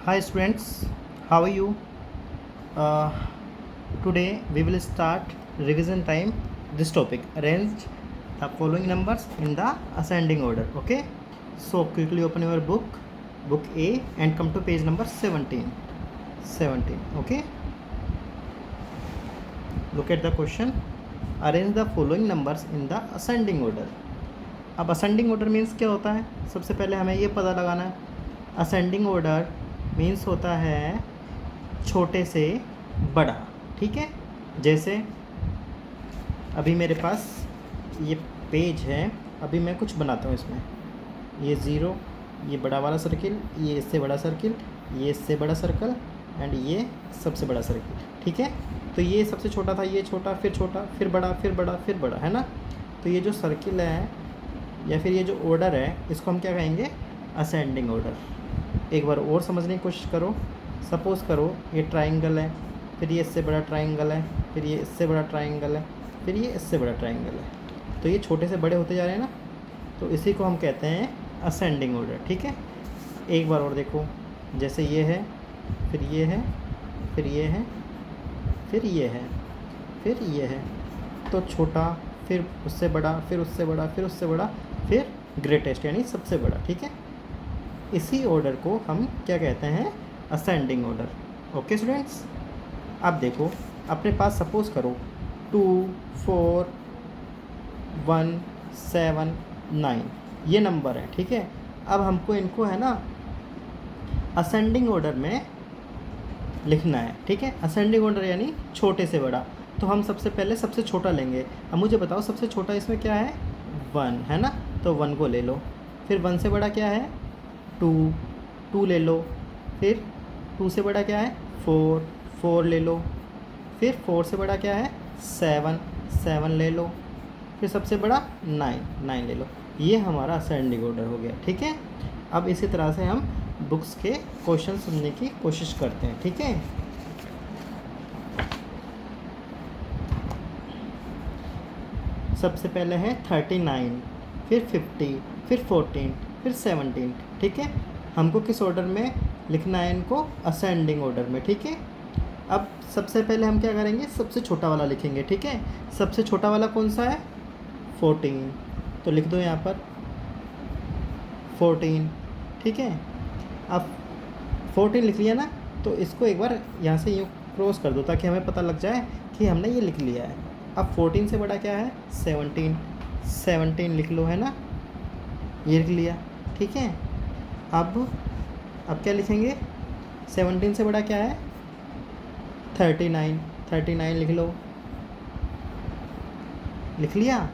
Hi students, how are you? Uh, Today we will start revision time. This topic, arrange the following numbers in the ascending order. Okay, so quickly open your book A, and come to page number 17. Okay, look at the question. Arrange the following numbers in the ascending order. अब ascending order means क्या होता है? सबसे पहले हमें ये पता लगाना है। असेंडिंग ऑर्डर मीन्स होता है छोटे से बड़ा। ठीक है, जैसे अभी मेरे पास ये पेज है, अभी मैं कुछ बनाता हूँ इसमें। ये ज़ीरो, ये बड़ा वाला सर्किल, ये इससे बड़ा सर्किल, ये इससे बड़ा सर्कल, एंड ये सबसे बड़ा सर्किल। ठीक है, तो ये सबसे छोटा था, ये छोटा, फिर बड़ा, फिर बड़ा, फिर बड़ा, है ना। तो ये जो सर्किल है या फिर ये जो ऑर्डर है, इसको हम क्या कहेंगे? Ascending order. एक बार और समझने की कोशिश करो। सपोज़ करो ये ट्राइंगल है, फिर ये इससे बड़ा ट्राइंगल है, फिर ये इससे बड़ा ट्राइंगल है, फिर ये इससे बड़ा ट्राइंगल है। तो ये छोटे से बड़े होते जा रहे हैं ना, तो इसी को हम कहते हैं असेंडिंग ऑर्डर। ठीक है, एक बार और देखो, जैसे ये है, फिर ये है, फिर ये है, फिर ये है, फिर ये है। तो छोटा, फिर उससे बड़ा, फिर उससे बड़ा, फिर उससे बड़ा, फिर ग्रेटेस्ट यानी सबसे बड़ा। ठीक है, इसी ऑर्डर को हम क्या कहते हैं? Ascending order. ओके स्टूडेंट्स, अब देखो अपने पास सपोज करो 2, 4, 1, 7, 9 ये नंबर है। ठीक है, अब हमको इनको है ना असेंडिंग ऑर्डर में लिखना है। ठीक है, असेंडिंग ऑर्डर यानी छोटे से बड़ा। तो हम सबसे पहले सबसे छोटा लेंगे। अब मुझे बताओ सबसे छोटा इसमें क्या है? 1 है ना, तो 1 को ले लो। फिर 1 से बड़ा क्या है? 2 ले लो। फिर 2 से बड़ा क्या है? 4 ले लो। फिर 4 से बड़ा क्या है? 7 ले लो। फिर सबसे बड़ा 9 ले लो। ये हमारा असेंडिंग ऑर्डर हो गया। ठीक है, अब इसी तरह से हम बुक्स के क्वेश्चन सुनने की कोशिश करते हैं। ठीक है, सबसे पहले है 39, फिर 50, फिर 14, फिर 17। ठीक है, हमको किस ऑर्डर में लिखना है इनको? असेंडिंग ऑर्डर में। ठीक है, अब सबसे पहले हम क्या करेंगे? सबसे छोटा वाला लिखेंगे। ठीक है, सबसे छोटा वाला कौन सा है? 14, तो लिख दो यहाँ पर 14। ठीक है, अब 14 लिख लिया ना, तो इसको एक बार यहाँ से यूँ क्रॉस कर दो ताकि हमें पता लग जाए कि हमने ये लिख लिया है। अब 14 से बड़ा क्या है? 17 लिख लो, है ना, ये लिख लिया। ठीक है, अब क्या लिखेंगे? 17 से बड़ा क्या है? 39 लिख लो, लिख लिया।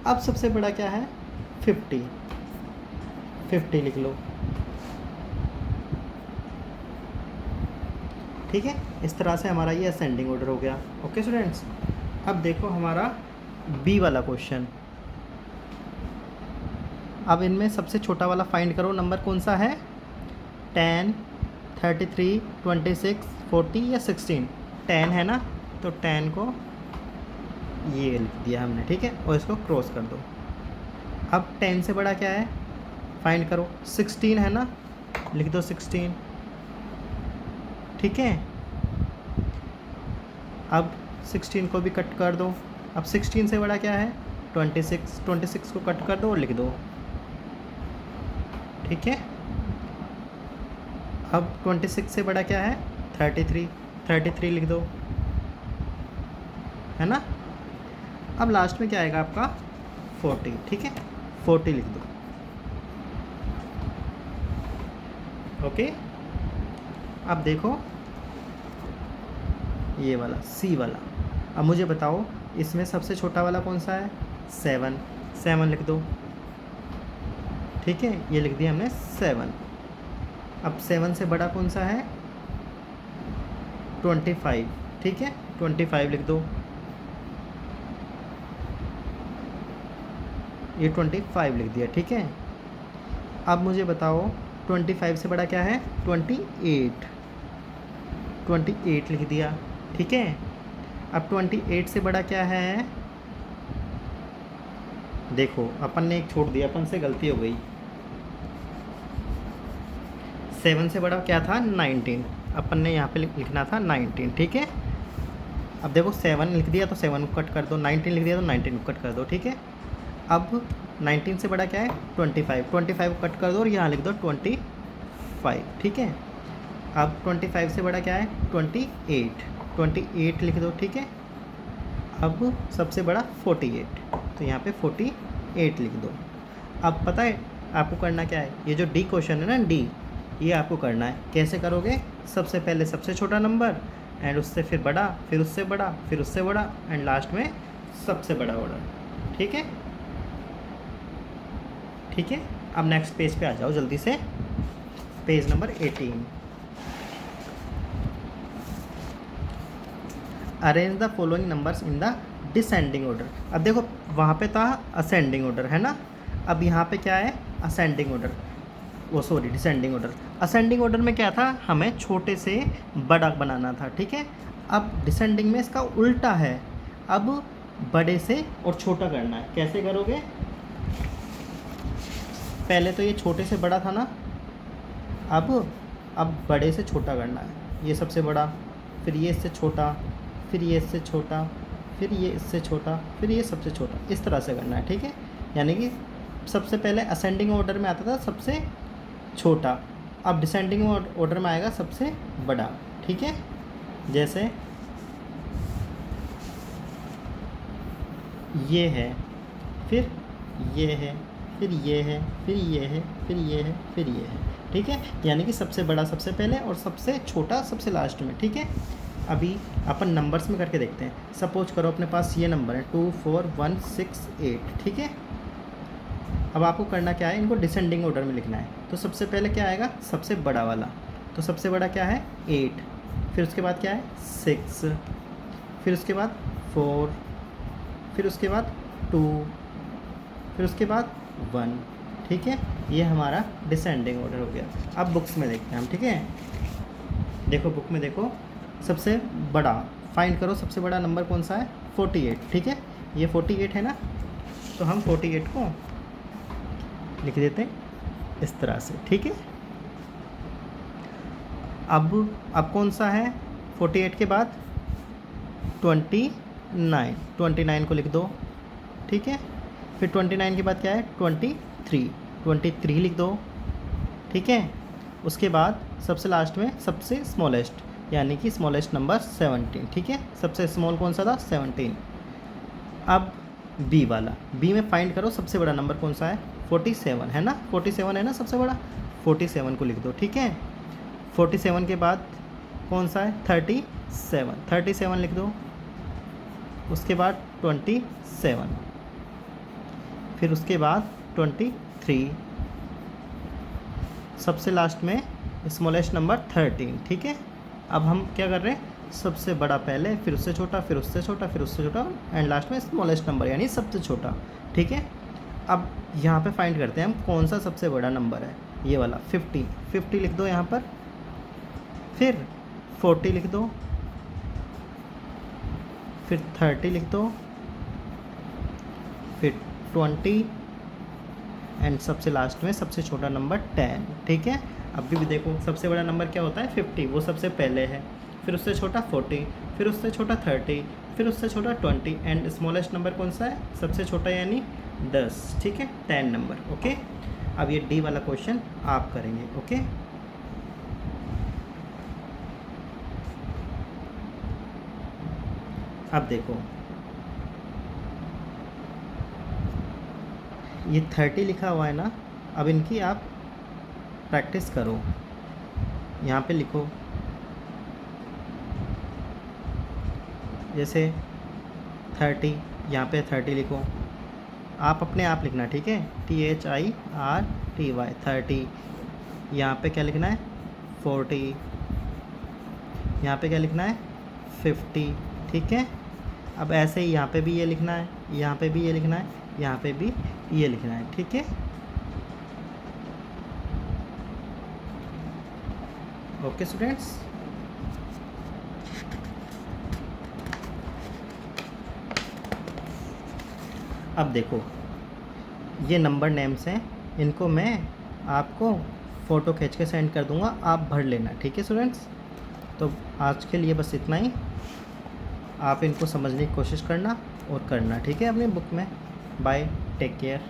अब सबसे बड़ा क्या है? 50 लिख लो। ठीक है, इस तरह से हमारा ये असेंडिंग ऑर्डर हो गया। ओके स्टूडेंट्स, अब देखो हमारा बी वाला क्वेश्चन। अब इनमें सबसे छोटा वाला फाइंड करो, नंबर कौन सा है? 10, 33, 26, 40 या 16? 10 है ना, तो 10 को ये लिख दिया हमने। ठीक है, और इसको क्रॉस कर दो। अब 10 से बड़ा क्या है? फाइंड करो। 16 है ना, लिख दो 16। ठीक है, अब 16 को भी कट कर दो। अब 16 से बड़ा क्या है? 26 को कट कर दो और लिख दो। ठीक है, अब 26 से बड़ा क्या है? 33 लिख दो, है ना। अब लास्ट में क्या आएगा आपका? 40। ठीक है, 40 लिख दो। ओके, अब देखो ये वाला सी वाला। अब मुझे बताओ इसमें सबसे छोटा वाला कौन सा है? 7 लिख दो। ठीक है, ये लिख दिया हमने 7। अब 7 से बड़ा कौन सा है? 25। ठीक है, 25 लिख दो, ये 25 लिख दिया। ठीक है, अब मुझे बताओ 25 से बड़ा क्या है? 28 लिख दिया। ठीक है, अब 28 से बड़ा क्या है? देखो अपन ने एक छोड़ दिया, अपन से गलती हो गई। 7 से बड़ा क्या था 19, अपन ने यहाँ पे लिखना था 19, ठीक है। अब देखो 7 लिख दिया तो 7 को कट कर दो, 19 लिख दिया तो 19 को कट कर दो, ठीक है। अब 19 से बड़ा क्या है 25, 25 को कट कर दो और यहाँ लिख दो 25, ठीक है। अब 25 से बड़ा क्या है 28, 28 लिख दो, ठीक है। अब सबसे बड़ा 48, तो यहाँ पे 48 लिख दो। अब पता है आपको करना क्या है, ये जो डी क्वेश्चन है ना डी, ये आपको करना है। कैसे करोगे, सबसे पहले सबसे छोटा नंबर एंड उससे फिर बड़ा, फिर उससे बड़ा, फिर उससे बड़ा एंड लास्ट में सबसे बड़ा ऑर्डर, ठीक है। ठीक है, अब नेक्स्ट पेज पे आ जाओ जल्दी से, page number 18। Arrange the following numbers in the descending order. अब देखो वहाँ पे था असेंडिंग ऑर्डर है ना, अब यहाँ पे क्या है असेंडिंग ऑर्डर, वो sorry descending order. Ascending order में क्या था, हमें छोटे से बड़ा बनाना था, ठीक है। अब डिसेंडिंग में इसका उल्टा है, अब बड़े से और छोटा करना है। कैसे करोगे, पहले तो ये छोटे से बड़ा था ना, अब बड़े से छोटा करना है। ये सबसे बड़ा, फिर ये इससे छोटा, फिर ये इससे छोटा, फिर ये इससे छोटा, फिर ये सबसे छोटा, इस तरह से करना है, ठीक है। यानी कि सबसे पहले असेंडिंग ऑर्डर में आता था सबसे छोटा, अब डिसेंडिंग ऑर्डर में आएगा सबसे बड़ा, ठीक है। जैसे ये है, फिर ये है, फिर ये है, फिर ये है, फिर ये है, फिर ये है, ठीक है। यानी कि सबसे बड़ा सबसे पहले और सबसे छोटा सबसे लास्ट में, ठीक है। अभी अपन नंबर्स में करके देखते हैं। सपोज करो अपने पास ये नंबर है 2 4 1 6 8, ठीक है। अब आपको करना क्या है, इनको डिसेंडिंग ऑर्डर में लिखना है। तो सबसे पहले क्या आएगा, सबसे बड़ा वाला, तो सबसे बड़ा क्या है 8, फिर उसके बाद क्या है 6, फिर उसके बाद 4, फिर उसके बाद 2, फिर उसके बाद 1, ठीक है। ये हमारा डिसेंडिंग ऑर्डर हो गया। अब बुक्स में देखते हैं हम, ठीक है। देखो बुक में देखो, सबसे बड़ा फाइंड करो, सबसे बड़ा नंबर कौन सा है 48, ठीक है। ये 48 है ना, तो हम 48 को लिख देते हैं इस तरह से, ठीक है। अब कौन सा है 48 के बाद 29, 29 को लिख दो, ठीक है। फिर 29 के बाद क्या है 23, 23 लिख दो, ठीक है। उसके बाद सबसे लास्ट में सबसे स्मॉलेस्ट, यानी कि स्मॉलेस्ट नंबर 17, ठीक है। सबसे स्मॉल कौन सा था 17। अब बी वाला, बी में फाइंड करो सबसे बड़ा नंबर कौन सा है 47 है ना, 47 है ना सबसे बड़ा, 47 को लिख दो, ठीक है। 47 के बाद कौन सा है 37, 37 लिख दो। उसके बाद 27, फिर उसके बाद 23, सबसे लास्ट में स्मॉलेस्ट नंबर 13, ठीक है। अब हम क्या कर रहे हैं, सबसे बड़ा पहले, फिर उससे छोटा, फिर उससे छोटा, फिर उससे छोटा एंड लास्ट में स्मॉलेस्ट नंबर यानी सबसे छोटा, ठीक है। अब यहाँ पे फाइंड करते हैं हम कौन सा सबसे बड़ा नंबर है, ये वाला 50, 50 लिख दो यहाँ पर, फिर 40 लिख दो, फिर 30 लिख दो, फिर 20 एंड सबसे लास्ट में सबसे छोटा नंबर 10, ठीक है। अभी भी देखो सबसे बड़ा नंबर क्या होता है 50, वो सबसे पहले है, फिर उससे छोटा 40, फिर उससे छोटा 30, फिर उससे छोटा 20 एंड स्मॉलेस्ट नंबर कौन सा है सबसे छोटा यानी 10, ठीक है 10 नंबर, ओके। अब ये डी वाला क्वेश्चन आप करेंगे, ओके। अब देखो ये 30 लिखा हुआ है ना, अब इनकी आप प्रैक्टिस करो। यहाँ पे लिखो जैसे 30, यहाँ पे 30 लिखो, आप अपने आप लिखना, ठीक है THIRTY 30। यहाँ पे क्या लिखना है 40, यहाँ पे क्या लिखना है 50, ठीक है। अब ऐसे ही यहाँ पे भी ये लिखना है, यहाँ पे भी ये लिखना है, यहाँ पे भी ये लिखना है, ठीक है। ओके स्टूडेंट्स, अब देखो ये नंबर नेम्स हैं, इनको मैं आपको फ़ोटो खींच के सेंड कर दूंगा, आप भर लेना। ठीक है स्टूडेंट्स, तो आज के लिए बस इतना ही। आप इनको समझने की कोशिश करना और करना, ठीक है, अपनी बुक में। Bye, take care.